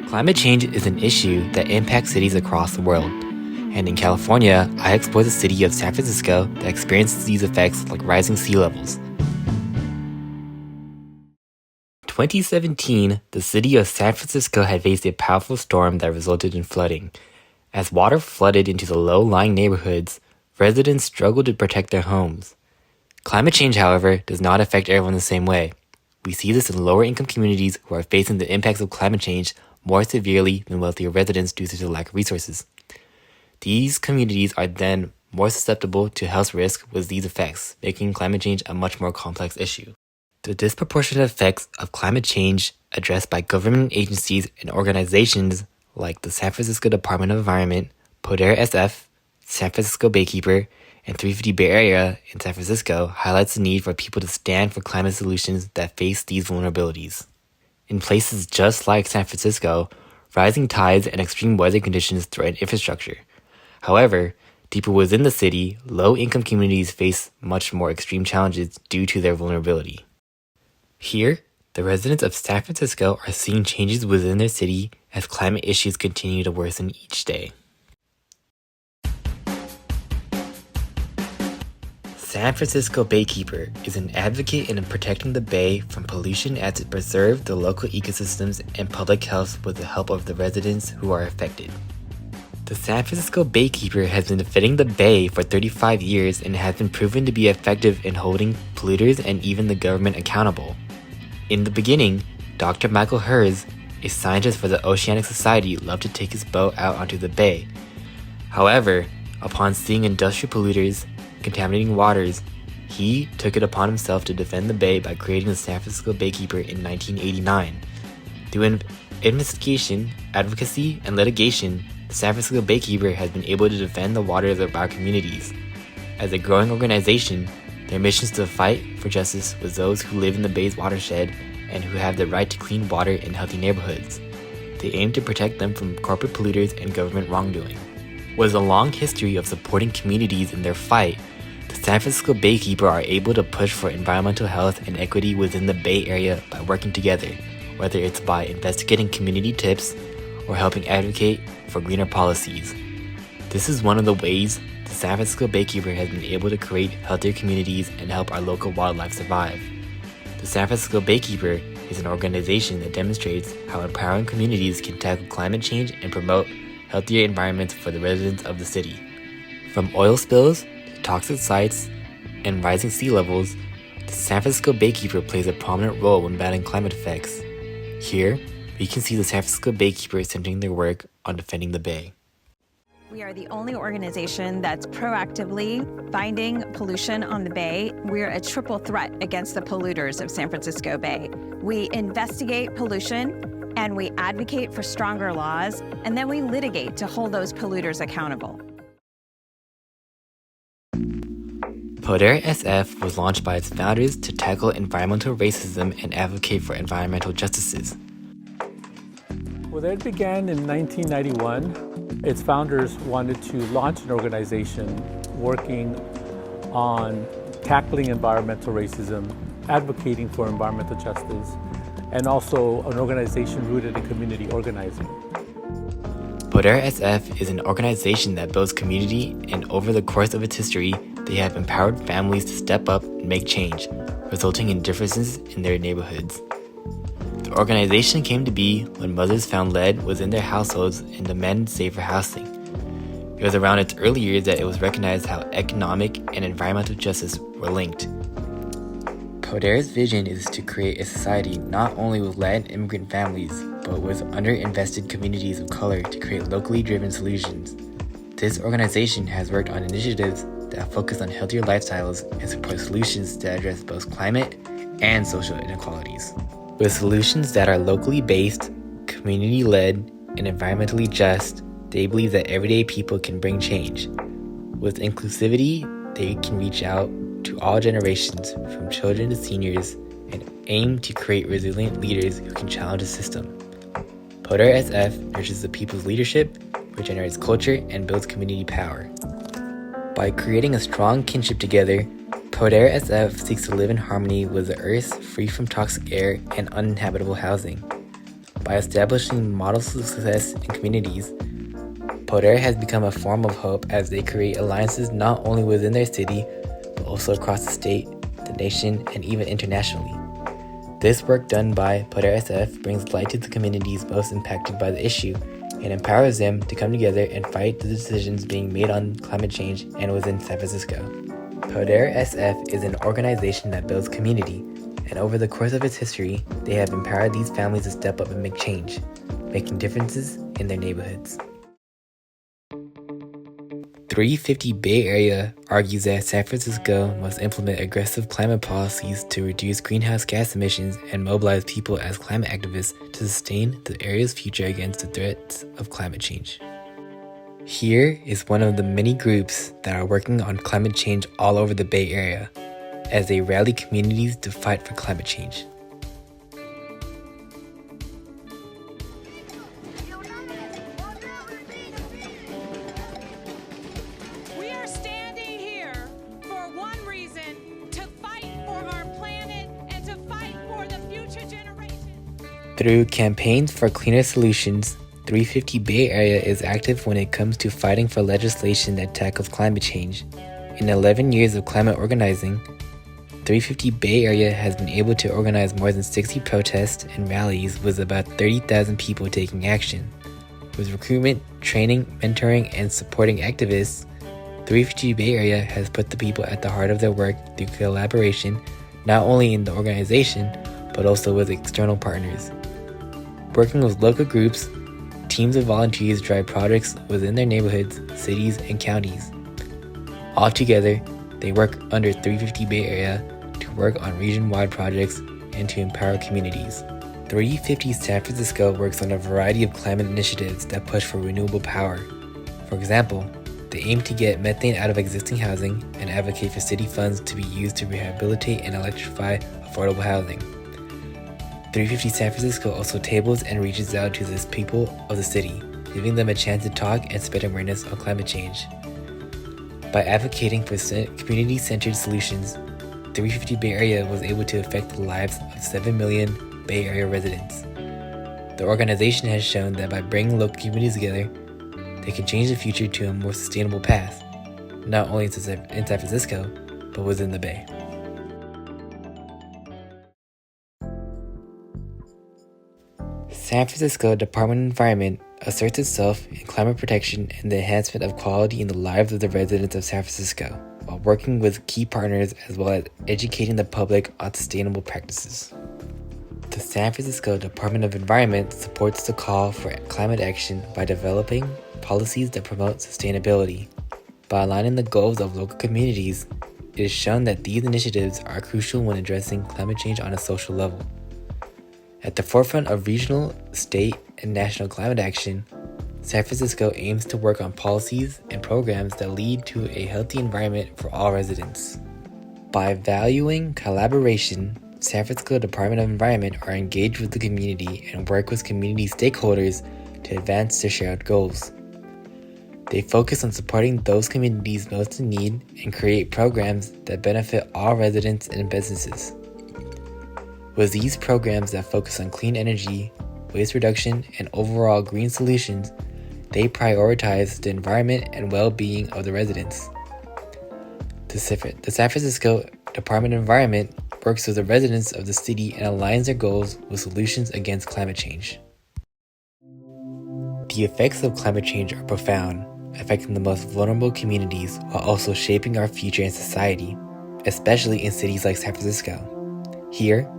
Climate change is an issue that impacts cities across the world. And in California, I explore the city of San Francisco that experiences these effects like rising sea levels. In 2017, the city of San Francisco had faced a powerful storm that resulted in flooding. As water flooded into the low-lying neighborhoods, residents struggled to protect their homes. Climate change, however, does not affect everyone the same way. We see this in lower-income communities who are facing the impacts of climate change more severely than wealthier residents due to the lack of resources. These communities are then more susceptible to health risk with these effects, making climate change a much more complex issue. The disproportionate effects of climate change addressed by government agencies and organizations like the San Francisco Department of Environment, Poder SF, San Francisco Baykeeper, and 350 Bay Area in San Francisco highlights the need for people to stand for climate solutions that face these vulnerabilities. In places just like San Francisco, rising tides and extreme weather conditions threaten infrastructure. However, deeper within the city, low-income communities face much more extreme challenges due to their vulnerability. Here, the residents of San Francisco are seeing changes within their city as climate issues continue to worsen each day. San Francisco Baykeeper is an advocate in protecting the bay from pollution as it preserves the local ecosystems and public health with the help of the residents who are affected. The San Francisco Baykeeper has been defending the bay for 35 years and has been proven to be effective in holding polluters and even the government accountable. In the beginning, Dr. Michael Herz, a scientist for the Oceanic Society, loved to take his boat out onto the bay. However, upon seeing industrial polluters contaminating waters, he took it upon himself to defend the bay by creating the San Francisco Baykeeper in 1989. Through investigation, advocacy, and litigation, the San Francisco Baykeeper has been able to defend the waters of our communities. As a growing organization, their mission is to fight for justice with those who live in the bay's watershed and who have the right to clean water and healthy neighborhoods. They aim to protect them from corporate polluters and government wrongdoing. With a long history of supporting communities in their fight, the San Francisco Baykeeper are able to push for environmental health and equity within the Bay Area by working together, whether it's by investigating community tips or helping advocate for greener policies. This is one of the ways the San Francisco Baykeeper has been able to create healthier communities and help our local wildlife survive. The San Francisco Baykeeper is an organization that demonstrates how empowering communities can tackle climate change and promote healthier environments for the residents of the city. From oil spills to toxic sites and rising sea levels, the San Francisco Baykeeper plays a prominent role when battling climate effects. Here, we can see the San Francisco Baykeeper centering their work on defending the bay. We are the only organization that's proactively finding pollution on the bay. We're a triple threat against the polluters of San Francisco Bay. We investigate pollution, and we advocate for stronger laws, and then we litigate to hold those polluters accountable. Poder SF was launched by its founders to tackle environmental racism and advocate for environmental justices. Well, it began in 1991. Its founders wanted to launch an organization working on tackling environmental racism, advocating for environmental justice, and also an organization rooted in community organizing. Poder SF is an organization that builds community, and over the course of its history, they have empowered families to step up and make change, resulting in differences in their neighborhoods. The organization came to be when mothers found lead within their households and demanded safer housing. It was around its early years that it was recognized how economic and environmental justice were linked. Poder's vision is to create a society not only with Latin immigrant families, but with underinvested communities of color to create locally driven solutions. This organization has worked on initiatives that focus on healthier lifestyles and support solutions that address both climate and social inequalities. With solutions that are locally based, community-led, and environmentally just, they believe that everyday people can bring change. With inclusivity, they can reach out to all generations, from children to seniors, and aim to create resilient leaders who can challenge the system. Poder SF nurtures the people's leadership, regenerates culture, and builds community power. By creating a strong kinship together, Poder SF seeks to live in harmony with the earth, free from toxic air and uninhabitable housing. By establishing models of success in communities, Poder has become a form of hope as they create alliances not only within their city, but also across the state, the nation, and even internationally. This work done by Poder SF brings light to the communities most impacted by the issue and empowers them to come together and fight the decisions being made on climate change and within San Francisco. Poder SF is an organization that builds community, and over the course of its history, they have empowered these families to step up and make change, making differences in their neighborhoods. 350 Bay Area argues that San Francisco must implement aggressive climate policies to reduce greenhouse gas emissions and mobilize people as climate activists to sustain the area's future against the threats of climate change. Here is one of the many groups that are working on climate change all over the Bay Area as they rally communities to fight for climate change. We are standing here for one reason: to fight for our planet and to fight for the future generations. Through campaigns for cleaner solutions, 350 Bay Area is active when it comes to fighting for legislation that tackles climate change. In 11 years of climate organizing, 350 Bay Area has been able to organize more than 60 protests and rallies with about 30,000 people taking action. With recruitment, training, mentoring, and supporting activists, 350 Bay Area has put the people at the heart of their work through collaboration, not only in the organization, but also with external partners. Working with local groups, teams of volunteers drive projects within their neighborhoods, cities, and counties. All together, they work under 350 Bay Area to work on region-wide projects and to empower communities. 350 San Francisco works on a variety of climate initiatives that push for renewable power. For example, they aim to get methane out of existing housing and advocate for city funds to be used to rehabilitate and electrify affordable housing. 350 San Francisco also tables and reaches out to the people of the city, giving them a chance to talk and spread awareness on climate change. By advocating for community-centered solutions, 350 Bay Area was able to affect the lives of 7 million Bay Area residents. The organization has shown that by bringing local communities together, they can change the future to a more sustainable path, not only in San Francisco, but within the Bay. San Francisco Department of Environment asserts itself in climate protection and the enhancement of quality in the lives of the residents of San Francisco, while working with key partners as well as educating the public on sustainable practices. The San Francisco Department of Environment supports the call for climate action by developing policies that promote sustainability. By aligning the goals of local communities, it is shown that these initiatives are crucial when addressing climate change on a social level. At the forefront of regional, state, and national climate action, San Francisco aims to work on policies and programs that lead to a healthy environment for all residents. By valuing collaboration, San Francisco Department of Environment are engaged with the community and work with community stakeholders to advance their shared goals. They focus on supporting those communities most in need and create programs that benefit all residents and businesses. With these programs that focus on clean energy, waste reduction, and overall green solutions, they prioritize the environment and well-being of the residents. The San Francisco Department of Environment works with the residents of the city and aligns their goals with solutions against climate change. The effects of climate change are profound, affecting the most vulnerable communities while also shaping our future and society, especially in cities like San Francisco. Here,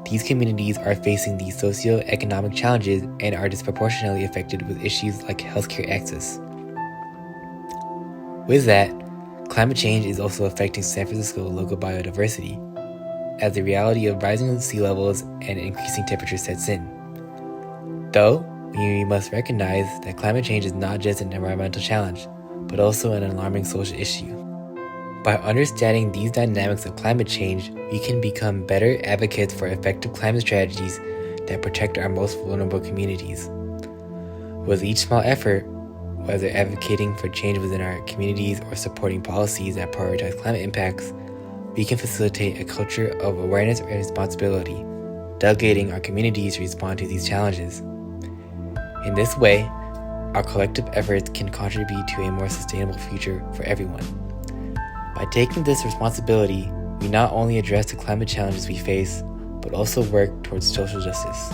these communities are facing these socio-economic challenges and are disproportionately affected with issues like healthcare access. With that, climate change is also affecting San Francisco local biodiversity, as the reality of rising sea levels and increasing temperatures sets in. Though, we must recognize that climate change is not just an environmental challenge, but also an alarming social issue. By understanding these dynamics of climate change, we can become better advocates for effective climate strategies that protect our most vulnerable communities. With each small effort, whether advocating for change within our communities or supporting policies that prioritize climate impacts, we can facilitate a culture of awareness and responsibility, delegating our communities to respond to these challenges. In this way, our collective efforts can contribute to a more sustainable future for everyone. By taking this responsibility, we not only address the climate challenges we face, but also work towards social justice.